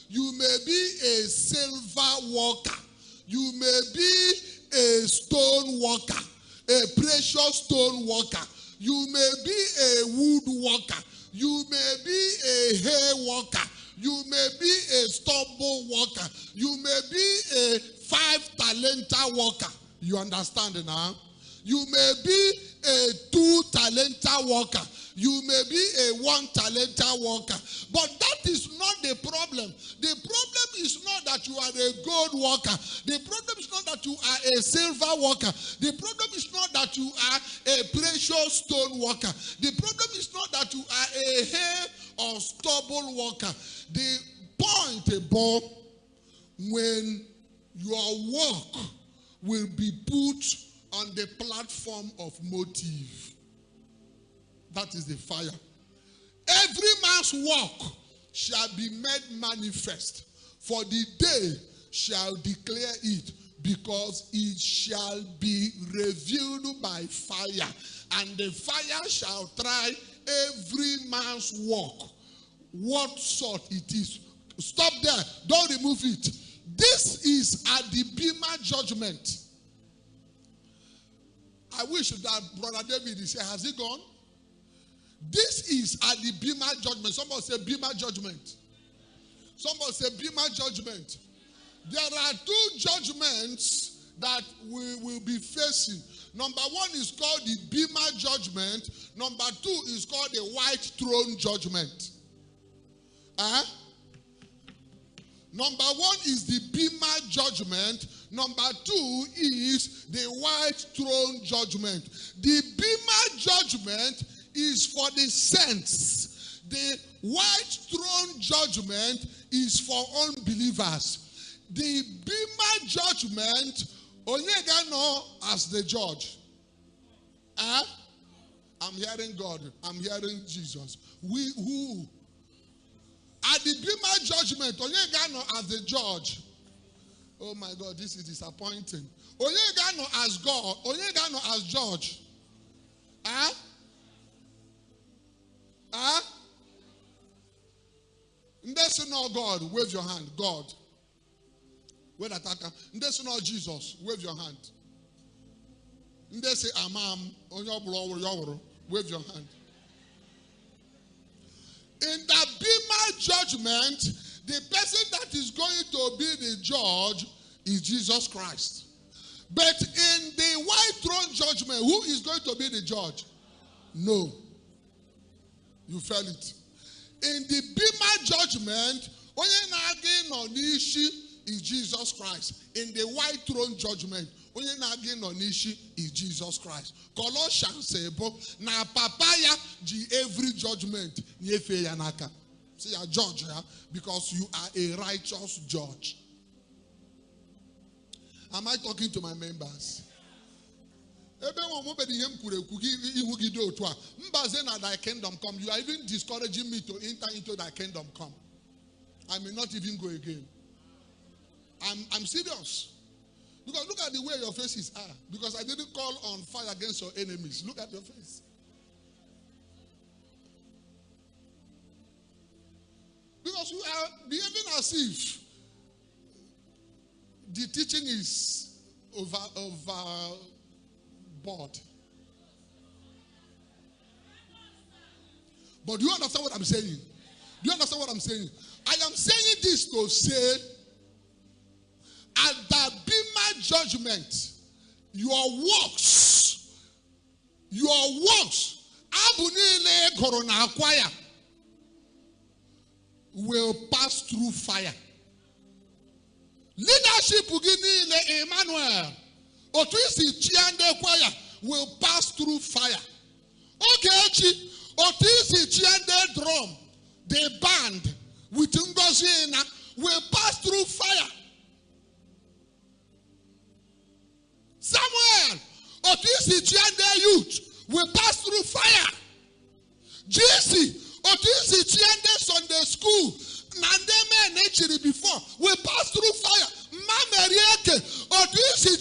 You may be a silver worker. You may be a stone worker, a precious stone worker. You may be a wood worker. You may be a hay worker. You may be a stubble worker. You may be a 5-talenter worker. You understand now? You may be a 2-talenter worker. You may be a 1-talenter worker. But that is not the problem. The problem is not that you are a gold worker. The problem is not that you are a silver worker. The problem is not that you are a precious stone worker. The problem is not that you are a hay or stubble worker. The point about when your work will be put on the platform of motive. That is the fire. Every man's work shall be made manifest, for the day shall declare it, because it shall be revealed by fire, and the fire shall try every man's work, what sort it is. Stop there. Don't remove it. This is at the Bema judgment. I wish that Brother David is here. Has he gone? This is at the Bema judgment. Somebody say Bema judgment. Somebody say Bema judgment. There are 2 judgments that we will be facing. Number 1 is called the Bema judgment. Number 2 is called the white throne judgment. Number 1 is the Bema judgment. Number 2 is the white throne judgment. The Bema judgment is for the saints. The white throne judgment is for unbelievers. The Bema judgment, Onyega know as the judge. I'm hearing God. I'm hearing Jesus. Who? At the Bema judgment, Onyega know as the judge. Oh my God, this is disappointing. Onyega know as God. Onyega know as judge. Ndesi no God, wave your hand. God. Where attacker? Ndesi no Jesus, wave your hand. Ndesi amam, wave your hand. In the Bema judgment, the person that is going to be the judge is Jesus Christ. But in the white throne judgment, who is going to be the judge? No. You felt it. In the Bema judgment, is Jesus Christ. In the white throne judgment, is Jesus Christ. Colossians say, na papaya every judgment. See, a judge, because you are a righteous judge. Am I talking to my members? Thy kingdom come. You are even discouraging me to enter into thy kingdom come. I may not even go again. I'm serious. Because look at the way your faces are. Because I didn't call on fire against your enemies. Look at your face. Because you are behaving as if the teaching is overboard. But do you understand what I'm saying? Do you understand what I'm saying? I am saying this to say, at the Bema judgment, your works, will pass through fire. Leadership Emmanuel will pass through fire. Okay, Otisi drum, the band with Ngozina will pass through fire. Samuel, Otisi youth will pass through fire. JC, Otisi Sunday school, Nandeme nature before will pass through fire. Mamerieke, Otisi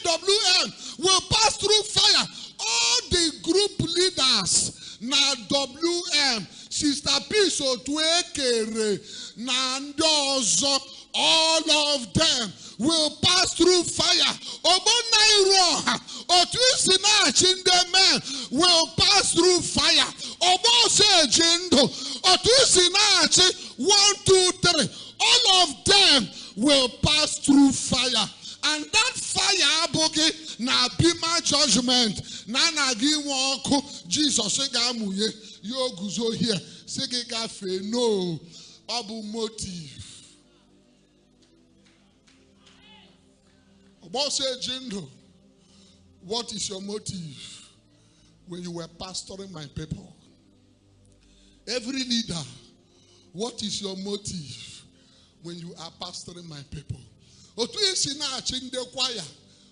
WM will pass through fire. All the group leaders na WM, Sister Piso Tuekere, Nandozo, all of them will pass through fire. Obonairo, Otwisina men will pass through fire. Ogboso Ejindu, Otwisina 1, 2, 3. All of them will pass through fire. And that fire bogi na be my judgment. Na gi won Jesus ga muye yo guzo here. Sege ga fe no abu motive. Ogboso Ejindu, what is your motive when you were pastoring my people? Every leader, what is your motive when you are pastoring my people? Otu isi na-achị ndị kwaya,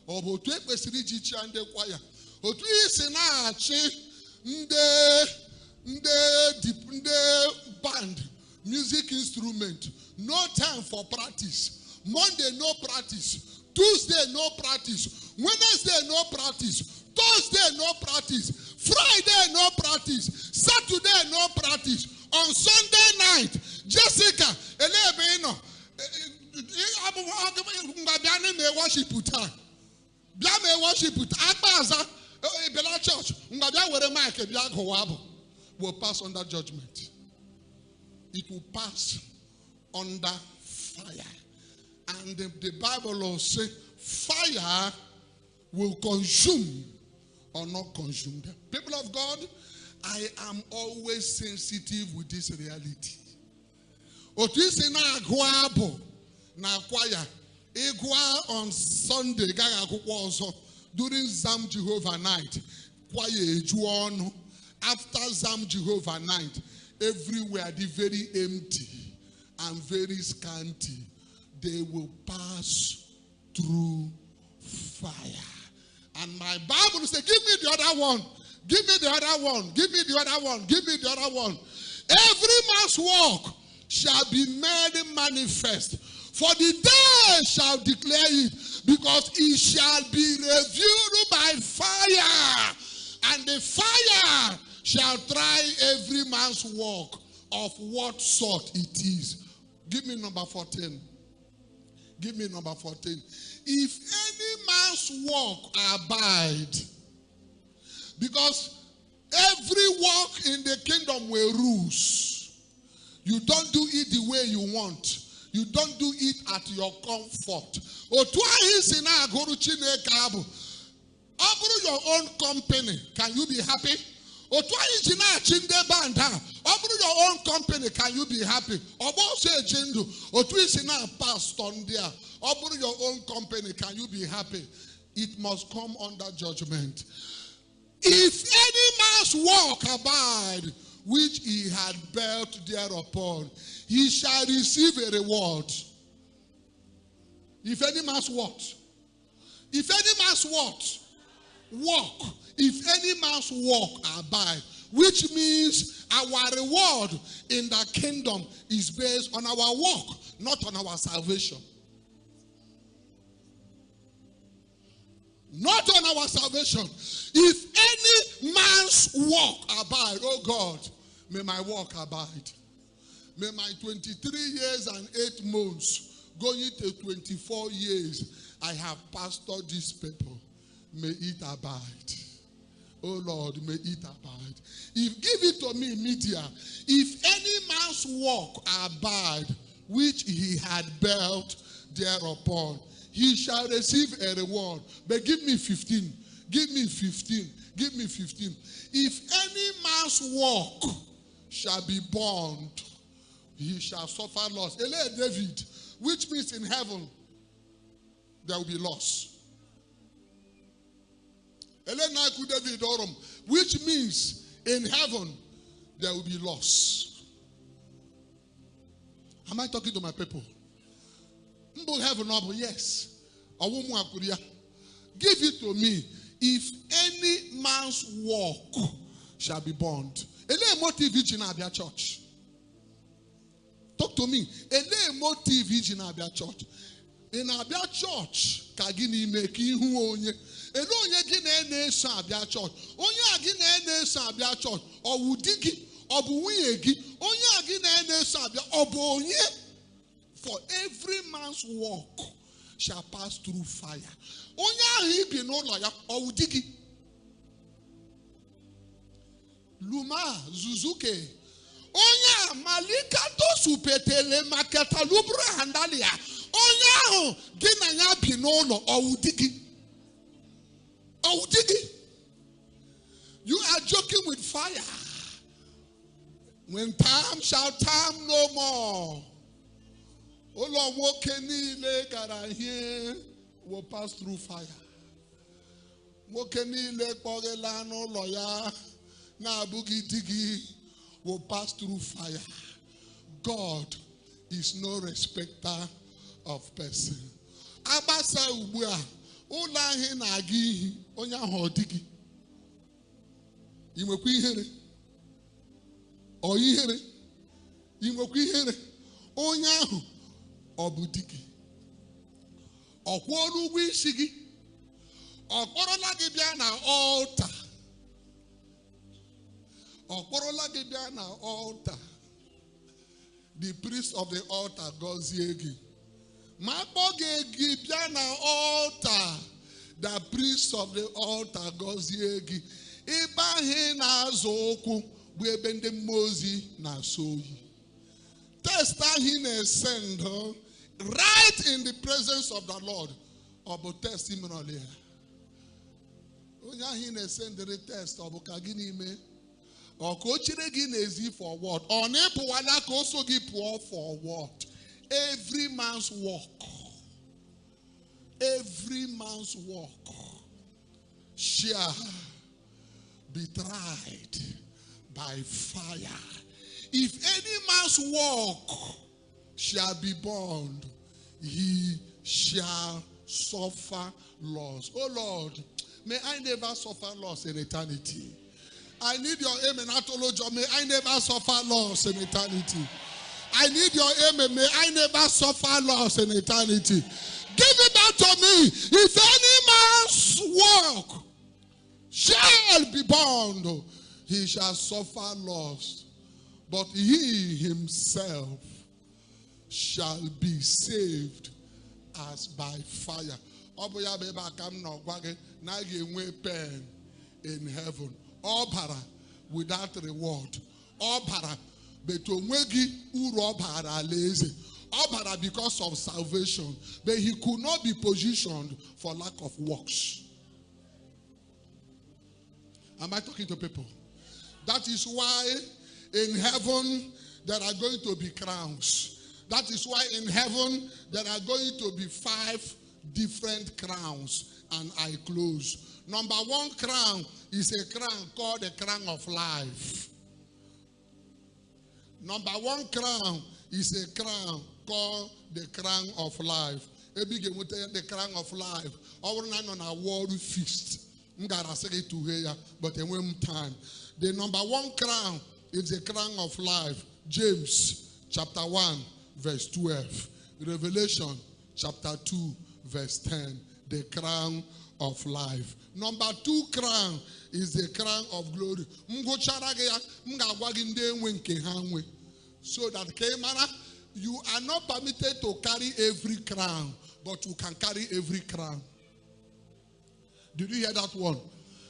ọ bụ otu ekwesịrị iji chia ndị kwaya. Otu isi na-achị ndị band, music instrument, no time for practice. Monday no practice, Tuesday no practice, Wednesday no practice, Thursday no practice, Friday no practice, Saturday no practice. On Sunday night, Jessica, Elebeno, worship with her. Blame worship with Akbaza, Bella Church, will pass under judgment. It will pass under fire. And the Bible will say, fire will consume or not consume them. People of God, I am always sensitive with this reality. Otisi na agwabo na kwaya igwa on Sunday gaga akwụkwọ ọzọ during Zam Jehovah night kwaya eju ọnụ. After Zam Jehovah night, everywhere the very empty and very scanty. They will pass through fire. And my Bible says, give me the other one. Give me the other one. Give me the other one. Give me the other one. Every man's work shall be made manifest. For the day shall declare it, because it shall be revealed by fire. And the fire shall try every man's work of what sort it is. Give me number 14. Give me number 14. If any man's work abide, because every work in the kingdom will rules. You don't do it the way you want. You don't do it at your comfort. Open your own company. Can you be happy? Open your own company. Can you be happy? Ogboso Ejindu. Open your own company. Can you be happy? It must come under judgment. If any man's work abide, which he had built thereupon, he shall receive a reward. If any man's what? If any man's what? Work. If any man's work abide, which means our reward in the kingdom is based on our work, not on our salvation. Not on our salvation. If any man's work abide, oh God, may my work abide. May my 23 years and 8 months, going to 24 years, I have pastored these people. May it abide. Oh Lord, may it abide. If give it to me, media. If any man's work abide, which he had built thereupon, he shall receive a reward. But give me 15. Give me 15. Give me 15. If any man's work shall be burned, he shall suffer loss. Ele David, which means in heaven there will be loss. Ele Naiku David Orum, which means in heaven there will be loss. Am I talking to my people? Heaven, yes. Give it to me. If any man's work shall be burned. Ele motive in Abia church. Talk to me. Ele motive in Abia church. In Abia church, kagini meki hu onye. Ele onye gine ne sa Abia church. Onye agine ne sa Abia church. Owudigi, obuwiyegi. Onye agine ne sa Abia obo onye. For every man's work shall pass through fire. Onya he be no lawyer or digi. Luma Zuzuke. Onya malika to supetele maketa lubra handalia. Onya ginanya binono or digi. Or digi. You are joking with fire. When time shall time no more. Olo mokeni le garahie will pass through fire. Mokeni le pogelano loya na bugi digi will pass through fire. God is no respecter of person. Abasa ubua ula he na agi onya ho digi. Imekwu ihere. O ihere. Imekwu ihere. Onya ahụ obudiki. Ọkwọrụ ugwu isi gị. Ọkpọrọla gị bịa na altar. Ọkpọrọla gị bịa na altar. The priest of the altar gọzie gị. Ma akpọ gị bịa na altar. The priest of the altar gọzie gị. Ebe ahụ na-azụ ụkwụ bụ ebe ndị mmụọ ozi na-asọ oyi. Test ahụ na-esend right in the presence of the Lord. Ọ bụ test imerọli ya. Onye ahụ na-esendịrị test ọ bụ ka gị n'ime. Ọ ka o chere gị n'ezi for what? Ọ na-epụwala ka o so gị pụọ for what? Every man's work. Every man's work shall be tried by fire. If any man's work shall be burned, he shall suffer loss. Oh Lord, may I never suffer loss in eternity. I need your amen. May I never suffer loss in eternity. I need your amen. May I never suffer loss in eternity. Give it back to me. If any man's work shall be bound, he shall suffer loss, but he himself shall be saved as by fire. Oboya beba kam no gwage na ge pain in heaven. Obara without reward. Obara beto nwegi uru obara alaeze. Obara because of salvation, but he could not be positioned for lack of works. Am I talking to people? That is why in heaven there are going to be crowns. That is why in heaven there are going to be 5 different crowns. And I close. Number 1 crown is a crown called the crown of life. Number 1 crown is a crown called the crown of life. The crown of life. Our on a world feast. But in one time. The number 1 crown is the crown of life. James chapter 1 verse 12. Revelation chapter 2 verse 10. The crown of life. Number 2 crown is the crown of glory. So that you are not permitted to carry every crown, but you can carry every crown. Did you hear that one?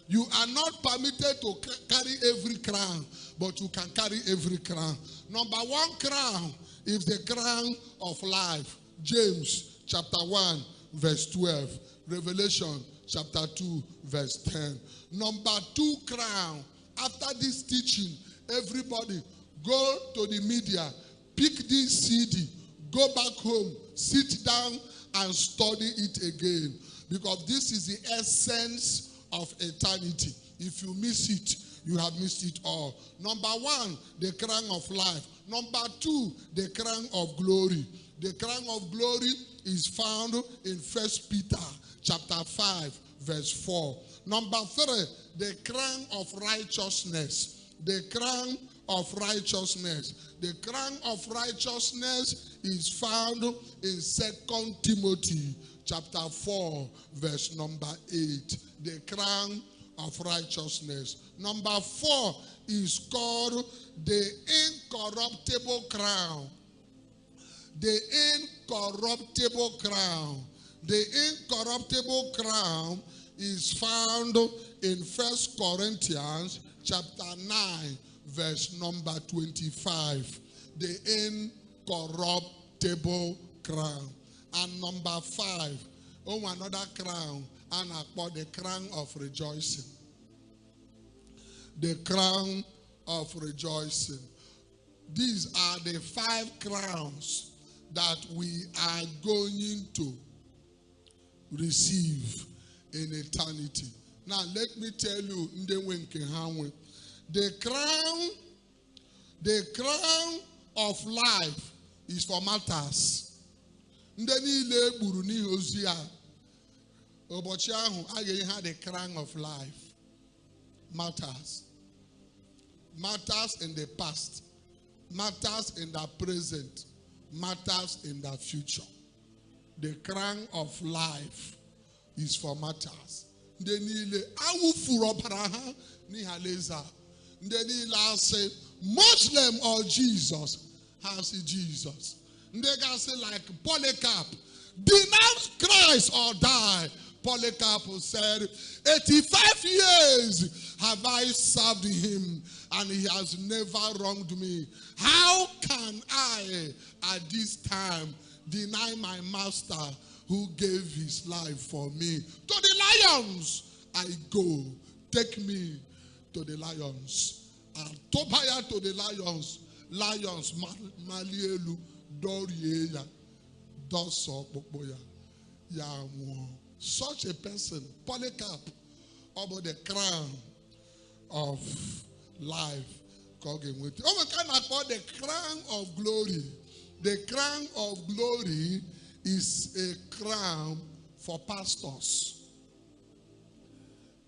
You are not permitted to carry every crown, but you can carry every crown. Number 1 crown is the crown of life. James chapter 1 verse 12. Revelation chapter 2 verse 10. Number 2 crown. After this teaching, everybody go to the media, pick this CD, go back home, sit down and study it again. Because this is the essence of eternity. If you miss it, you have missed it all. Number 1, the crown of life. Number 2, the crown of glory. The crown of glory is found in 1 Peter chapter 5 verse 4. Number 3, the crown of righteousness. The crown of righteousness. The crown of righteousness is found in 2 Timothy chapter 4 verse number 8. The crown of righteousness. Number 4 is called the incorruptible crown. the incorruptible crown. The incorruptible crown is found in 1 Corinthians chapter 9, verse number 25. The incorruptible crown. And number 5, another crown, and I call the crown of rejoicing. The crown of rejoicing. These are the 5 crowns that we are going to receive in eternity. Now let me tell you, the crown of life is for martyrs. The crown of life. Martyrs. Martyrs in the past. Matters in the present, matters in the future. The crown of life is for matters. Say Muslim or Jesus. How say Jesus? They can say like Polycarp, denounce Christ or die. Polycarp said, 85 years have I served him, and he has never wronged me. How can I, at this time, deny my master who gave his life for me? To the lions I go. Take me to the lions. Tobaya to the lions. Lions, Malielu, Dorieya, Doso, Popoya, Yamo. Such a person, Polycarp, about the crown of life. Oh, we can call the crown of glory. The crown of glory is a crown for pastors.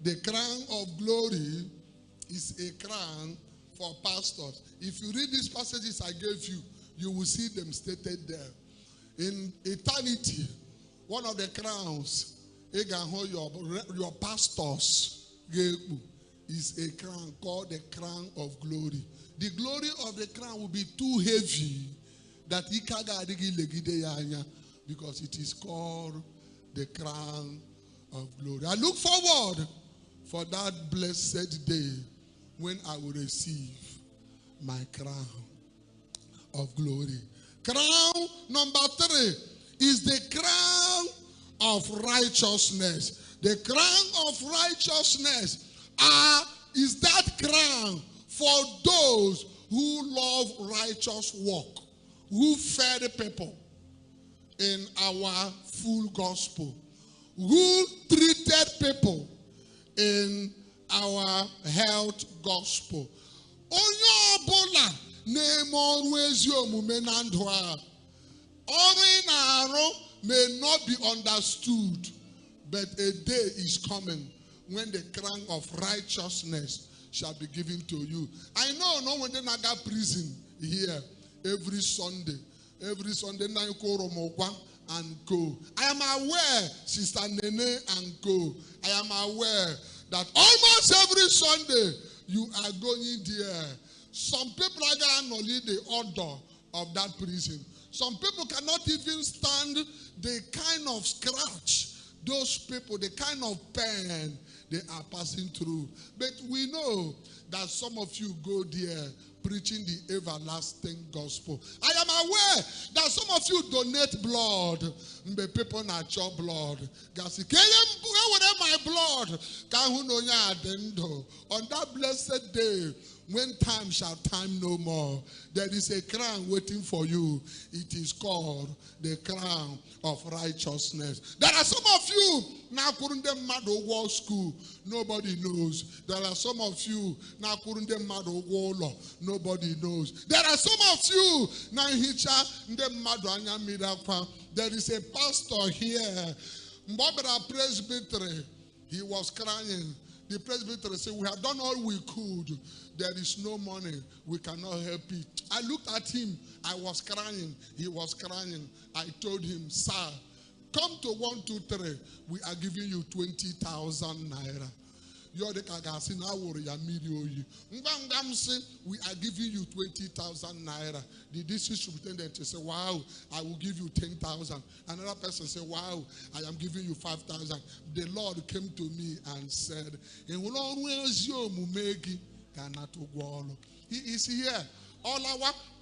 The crown of glory is a crown for pastors. If you read these passages I gave you, you will see them stated there. In eternity, one of the crowns, your pastors is a crown called the crown of glory. The glory of the crown will be too heavy that because it is called the crown of glory. I look forward for that blessed day when I will receive my crown of glory. Crown number 3 is the crown of righteousness. The crown of righteousness is that crown for those who love righteous work, who fed people in our full gospel, who treated people in our health gospel. May not be understood, but a day is coming when the crown of righteousness shall be given to you. I know no one in Naga prison here every Sunday night and go. I am aware, Sister Nene and go. I am aware that almost every Sunday you are going there. Some people are going to the order of that prison. Some people cannot even stand the kind of scratch those people, the kind of pain they are passing through. But we know that some of you go there preaching the everlasting gospel. I am aware that some of you donate blood. People not your blood. My blood. On that blessed day, when time shall time no more, there is a crown waiting for you. It is called the crown of righteousness. There are some of you now couldn't them mad war school. Nobody knows. There are some of you now couldn't them mad war law. Nobody knows. There are some of you now hitcha them mad miracle. There is a pastor here. Mbabra Presbytery. He was crying. The presbytery said, we have done all we could. There is no money. We cannot help it. I looked at him. I was crying. He was crying. I told him, sir, come to 123. We are giving you 20,000 naira. You're the Kagasi now worry a million. We are giving you 20,000 naira. The district superintendent say, wow, I will give you 10,000. Another person say, wow, I am giving you 5,000. The Lord came to me and said, He is here.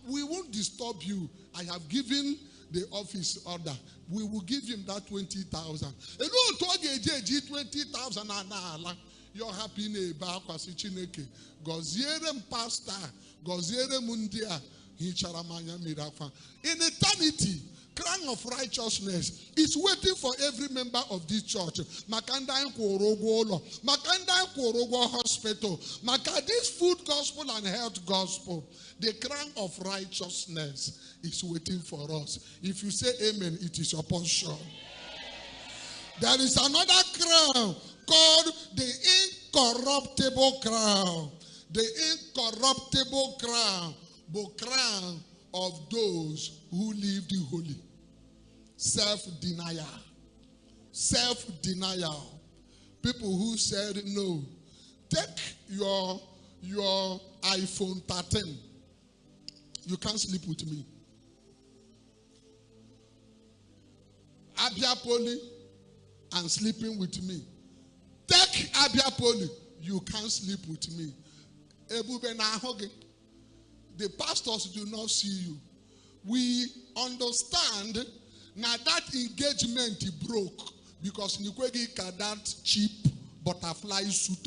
We won't disturb you. I have given the office order. We will give him that 20,000. And no talk 20,000 and you're happy in kwasi Chineke. Goziere pastor, goziere mundia, hicharamanya mirafa. In eternity, crown of righteousness is waiting for every member of this church. Makanda Korogolo, Makanda Korogo Hospital, Maka this food gospel and health gospel. The crown of righteousness is waiting for us. If you say amen, it is your portion. There is another crown called the incorruptible crown. The incorruptible crown, the crown of those who live the holy. Self-denial. Self-denial. People who said no. Take your iPhone 13. You can't sleep with me. Abia Poli and sleeping with me. Take Abia Poli. You can't sleep with me. The pastors do not see you. We understand now that engagement broke because Nikwegi got that cheap butterfly suit.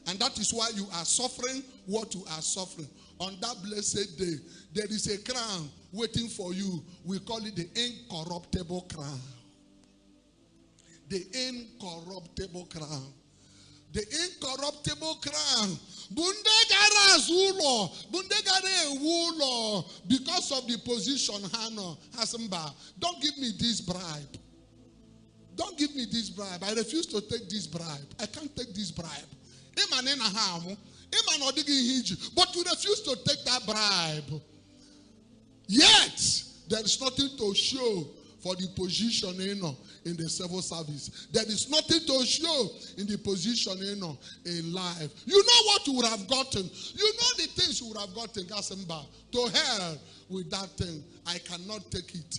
And that is why you are suffering what you are suffering. On that blessed day, there is a crown waiting for you. We call it the incorruptible crown. The incorruptible crown. The incorruptible crown. Bundegara zulo, bundegare wulo, because of the position Hano Hasimba. Don't give me this bribe. Don't give me this bribe. I refuse to take this bribe. I can't take this bribe. But you refuse to take that bribe. Yet, there is nothing to show for the position in the civil service. There is nothing to show in the position in life. You know what you would have gotten. You know the things you would have gotten. Gasemba. To hell with that thing. I cannot take it.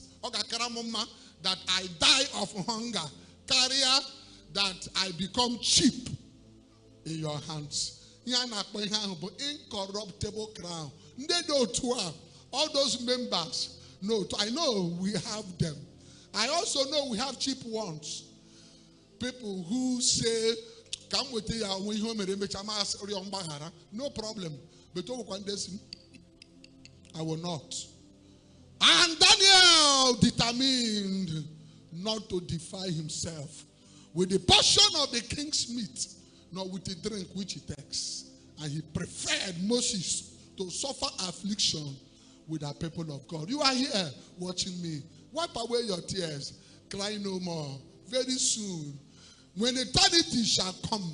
That I die of hunger. Career that I become cheap in your hands. Incorruptible crown. All those members know. I know we have them. I also know we have cheap ones. People who say, come with you, no problem. But I will not. And Daniel determined not to defile himself with the portion of the king's meat, nor with the drink which he takes. And he preferred Moses to suffer affliction with the people of God. You are here watching me. Wipe away your tears. Cry no more. Very soon, when eternity shall come,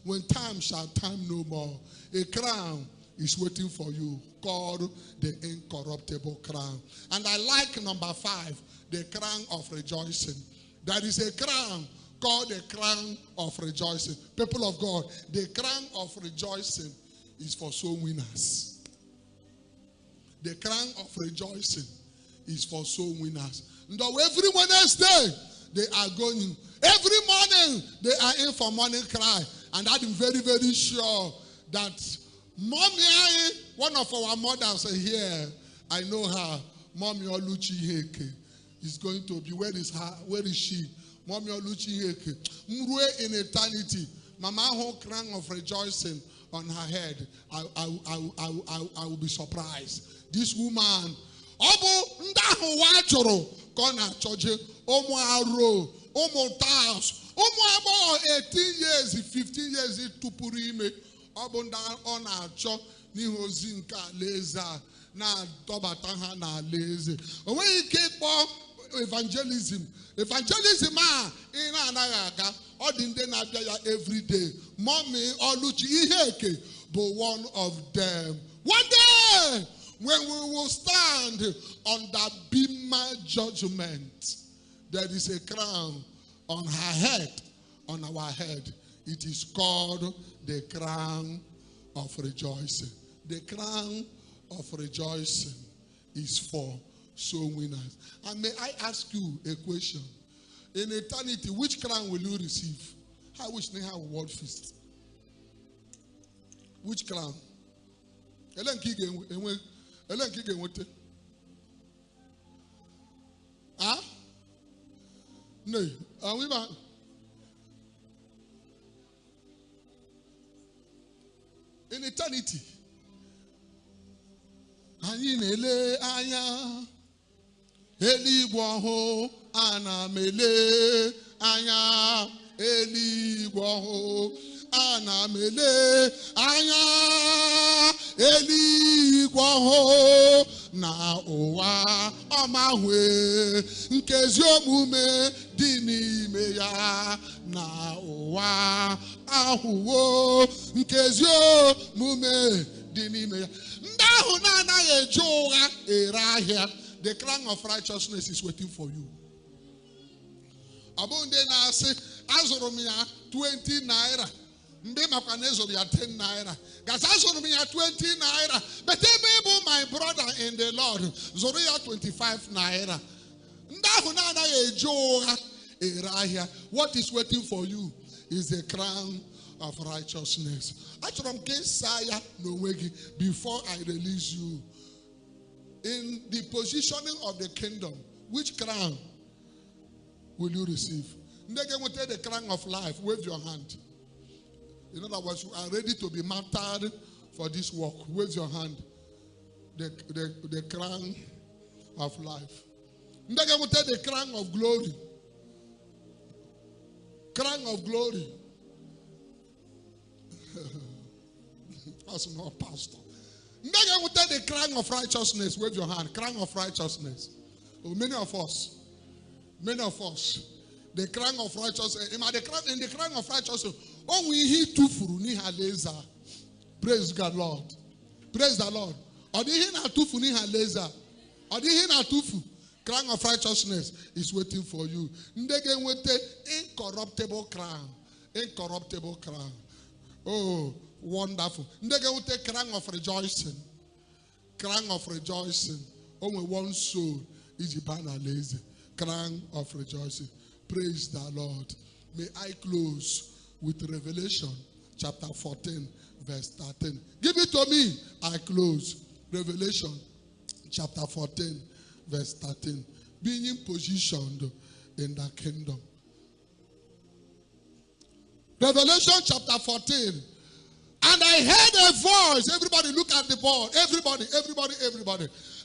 when time shall time no more, a crown is waiting for you called the incorruptible crown. And I like number 5, the crown of rejoicing. There is a crown called the crown of rejoicing. People of God, the crown of rejoicing is for soul winners. The crown of rejoicing is for soul winners. And every Wednesday, they are going. Every morning, they are in for morning cry. And I'm very, very sure that Mommy, one of our mothers here, I know her, Mommy Oluchi Heke, is going to be. Where is her? Where is she? Mommy Oluchi Heke. Mrue in eternity. Mama whole crown of rejoicing on her head. I will be surprised. This woman, Obu ndahu wachoro kona choje omo aro omo taos omo abo 18 years 15 years tupurime obu nda ona cho ni hozi nka leza na dobata ha na leze onwe ike kpo evangelism a anaghị aga ọ dị ndị na-abịa ya every day. Mommy Oluchi Iheke bụ one of them. One day when we will stand under Bima judgment, there is a crown on her head on our head. It is called the crown of rejoicing. The crown of rejoicing is for soul winners. And may I ask you a question? In eternity, which crown will you receive? I wish they have a word feast. Which crown? Huh? No. In eternity. Anyị na-ele anya eluigwe ọhụụ, ana m ele anya eluigwe ọhụụ, ana m ele anya eluigwe ọhụụ na ụwa ọma hwe nke ezi omume dị n'ime ya, na ụwa ahụwo nke ezi omume dị n'ime ya. The crown of righteousness is waiting for you. Abunde na say azoromia 20 naira. Mbe makwanezobia 10 naira. Gas azoromia 20 naira. But able my brother in the Lord, Zoria 25 naira. What is waiting for you is the crown of righteousness. Before I release you, in the positioning of the kingdom, which crown will you receive? The crown of life. Wave your hand. In other words, you are ready to be martyred for this work. Wave your hand. The crown of life. The crown of glory. Crown of glory. That's not pastor. The crown of righteousness. Wave your hand. Crown of righteousness. Oh, many of us. The crown of righteousness. In the crown of righteousness. Oh, we hear tufuru ni haleza. Praise God, Lord. Praise the Lord. Odi na tufu ni haleza. Odi na tufu. Crown of righteousness is waiting for you. Ndege wete incorruptible crown. Incorruptible crown. Oh, wonderful. Ndege wete crown of rejoicing. Crown of rejoicing. Only one soul is ibana lazy. Crown of rejoicing. Praise the Lord. May I close with Revelation chapter 14 verse 13. Give it to me. I close. Revelation chapter 14 verse 13. Being positioned in the kingdom. Revelation chapter 14. And I heard a voice. Everybody look at the board. Everybody.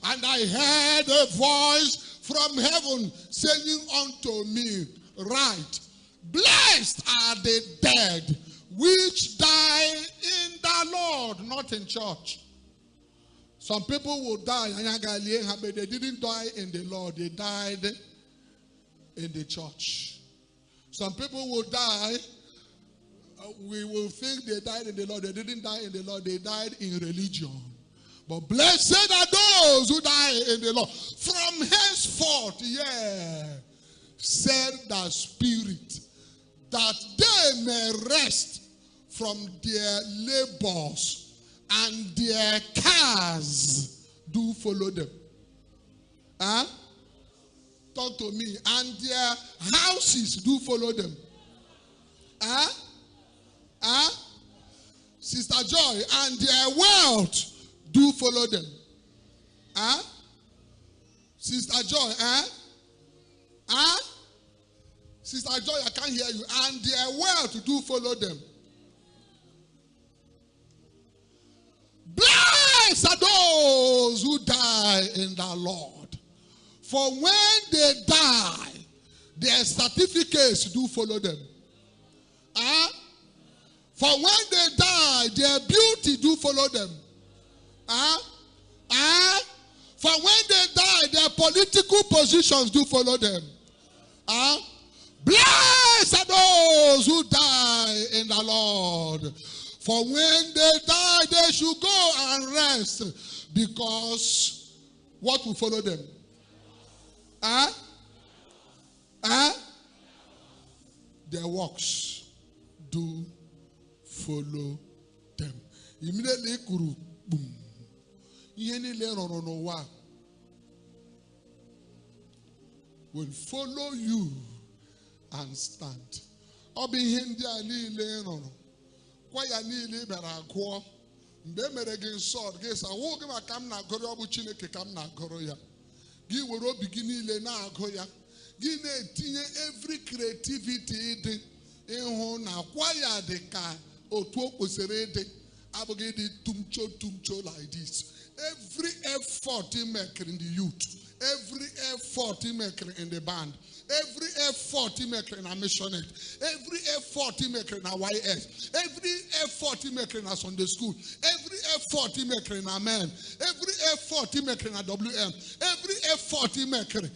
And I heard a voice from heaven saying unto me, write, blessed are the dead which die in the Lord, not in church. Some people will die, but they didn't die in the Lord. They died in the church. Some people will die. We will think they died in the Lord. They didn't die in the Lord. They died in religion. But blessed are those who die in the Lord. From henceforth, said the Spirit, that they may rest from their labors, and their cars do follow them. Talk to me. And their houses do follow them. Sister Joy, and their wealth do follow them. Sister Joy, Sister Joy, I can't hear you. And their wealth do follow them. Blessed are those who die in the Lord. For when they die, their certificates do follow them. For when they die, their beauty do follow them. For when they die, their political positions do follow them. Blessed are those who die in the Lord. For when they die, they should go and rest. Because what will follow them? their works do follow them. Immediately, boom. Will follow you and stand. Obi hindi alile no. Kwaya niile bera agwo. Mbe mere gi sword gi sa wo gi makam na agoro obu Chineke kam na agoro ya. Gi were obi gi niile na ago ya. Gi na etinye every creativity dị ịhụ na kwaya dị ka otu o kwesịrị ịdị abụghị dị tumcho like this. Every effort he make in the youth, every effort he make in the band, every effort he make in a missionary, every effort he make in a YS, every effort he make in a Sunday school, every effort he make in a man, every effort he make in a WM, every effort he make in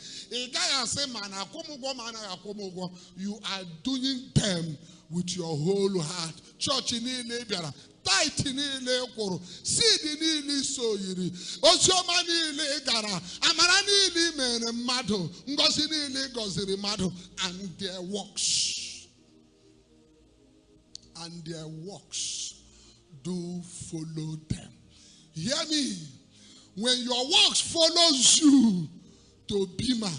you are doing them with your whole heart. Church in Libya. Tight niile kwuru, seed niile so yiri, oziọma niile gara, amara niile mere mmadụ, ngozi niile goziri mmadụ, and their works do follow them. Hear me. When your works follows you to Bima,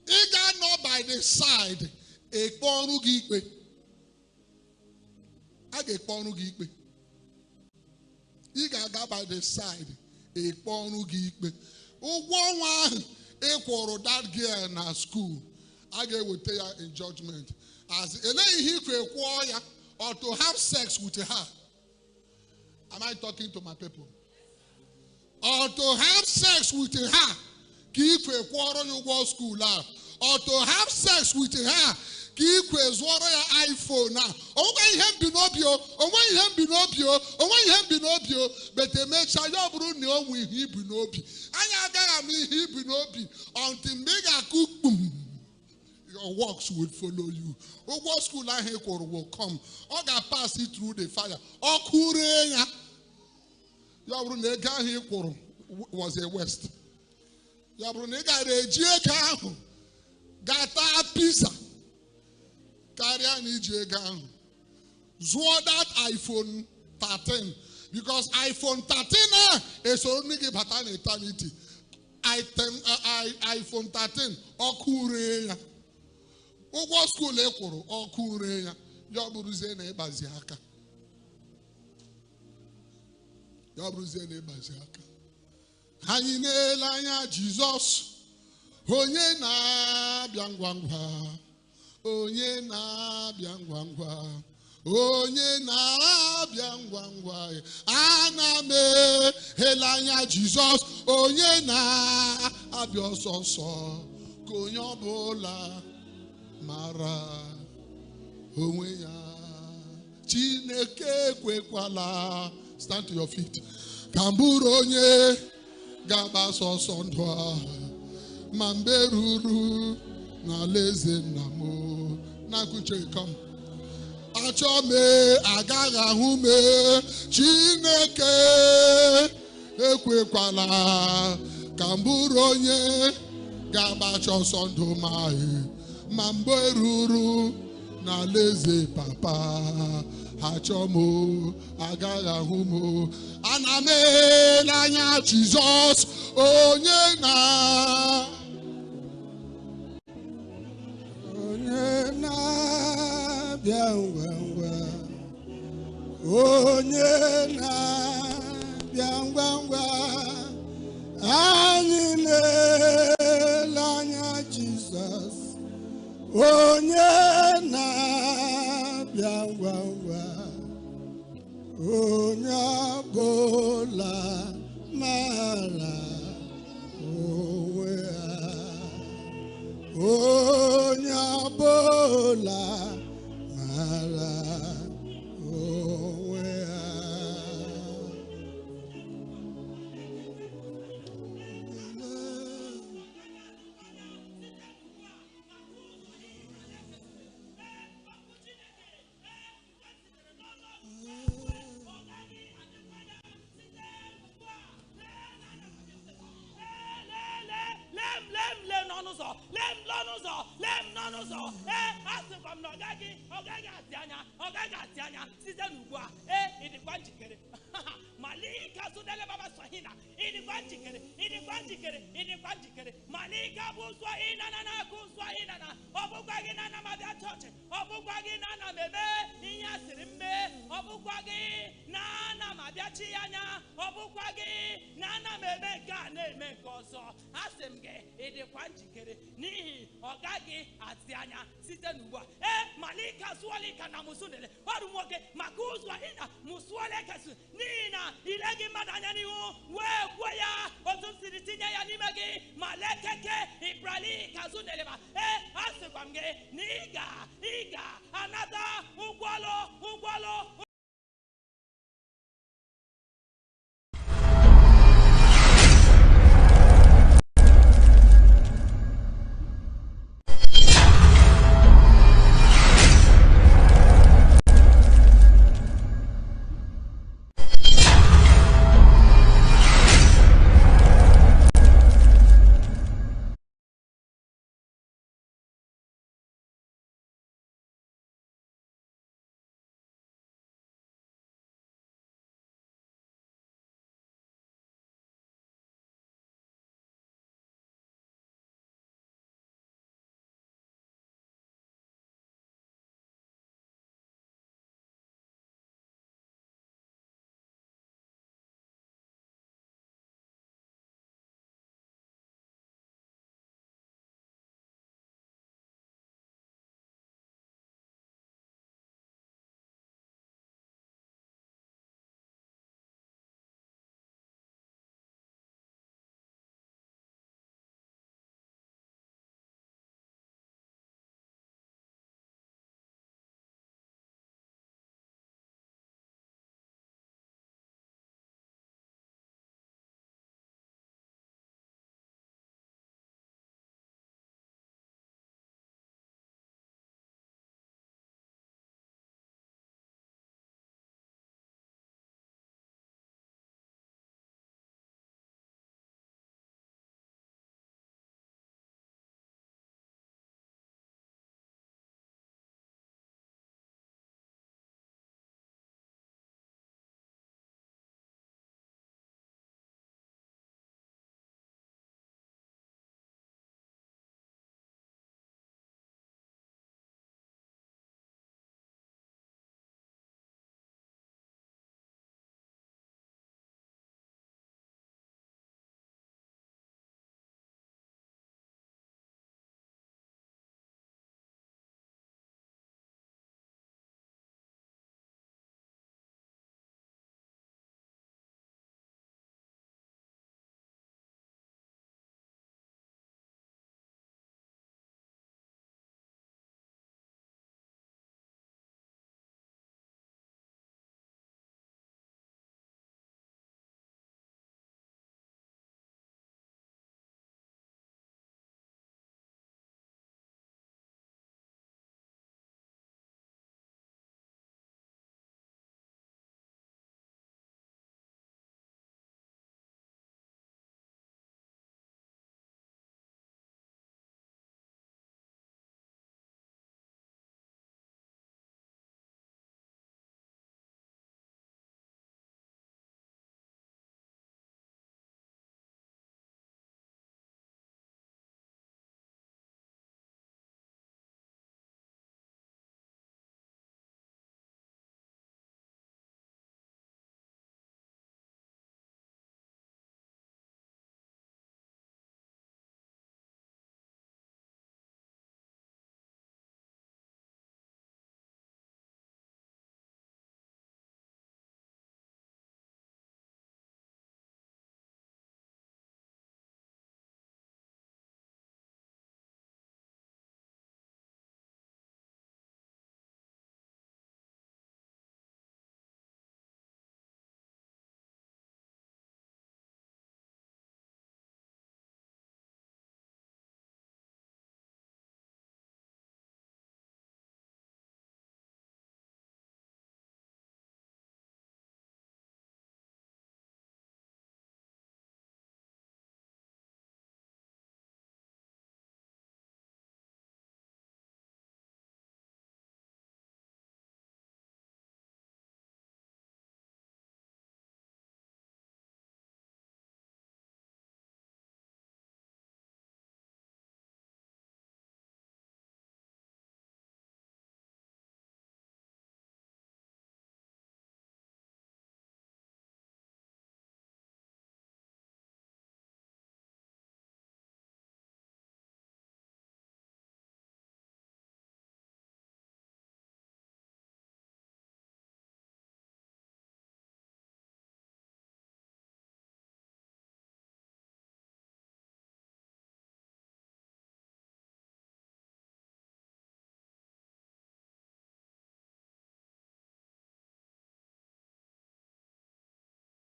it got not by the side, a poru gikwe. I get poru gikwe. He got by the side, a ponu geek. Oh, one that girl in our school. I get with her in judgment. As he could or to have sex with her. Am I talking to my people? Or to have sex with her. Keep a quarter you go school now. Or to have sex with her. Keep a iPhone now. Oh, when him binobio, oh, when him binobio, oh, when him binobio, but they make sure you bring with he binobi. I got me he binobi until mega cook boom. Your works will follow you. Oh, what school I have will come. I got pass it through the fire. Oh, Kureya. Yabrunega here was a west. Yabrunega de Gata pizza. Carry an EJ Zwo that iPhone 13. Because iPhone 13 is only give an eternity. iPhone 13 okureya. Ogwo school ekwuru okureya. Yoburuze na ebaziaka. Yoburuze na ebaziaka. Anyị na-ele anya Jizọs. Onye na-abịa ngwa ngwa. Onye na-abịa ngwa ngwa. Onye na-abịa ngwa ngwa. Ana m ele anya Jizọs. Onye na-abịa ọsọsọ. Ka onye ọbụla mara onwe ya. Chineke ekwekwala. Stand to your feet. Ka mbụrụ onye ga-agba ọsọ ndụ a. Ma mgbe ruru n'alaeze nna m. Na-akụche come. Achọ m agaghị ahụ m. Chineke ekwekwala ka m bụrụ onye ga-agbacha ọsọ ndụ ma mgbe ruru n'alaeze papa. Achọ m agaghị ahụ m. Ana m ele anya Jizọs onye na-abịa ngwa ngwa. Onye na-abịa ngwa ngwa. Anyị na-ele anya Jizọs onye na-abịa ngwa ngwa. Onye ọbụla mara onwe ya. Onye ọbụla mara onwe ya. n'ọnụ ụzọ asịkwa m na ọ gaghị atị anya site n'ugbu a ịdịkwa njikere malika zụdele baba swahina ịdịkwa njikere malika bụ swahina na akụ swahina na ọ bụkwa gị na ana m abịa chọọchị ọ bụkwa gị na ana m eme ihe asịrị m mee ọ bụkwa gị na ana m abịachi ya anya ọ bụkwa gị na ana m eme nke a na-eme nke ọzọ asị m gị ịdịkwa njikere n'ihi ọ gaghị atị anya site n'ugbu a malika zụọlika na musụnele ọrụ nwoke maka ụzọ ịna musụọle kesu n'ihi na ile gị mmadụ anya n'ihu wee gwuo ya otu m siri tinye ya n'ime gị ma lekeke ibrali kazụneleba asịkwa m gị na ị ga anata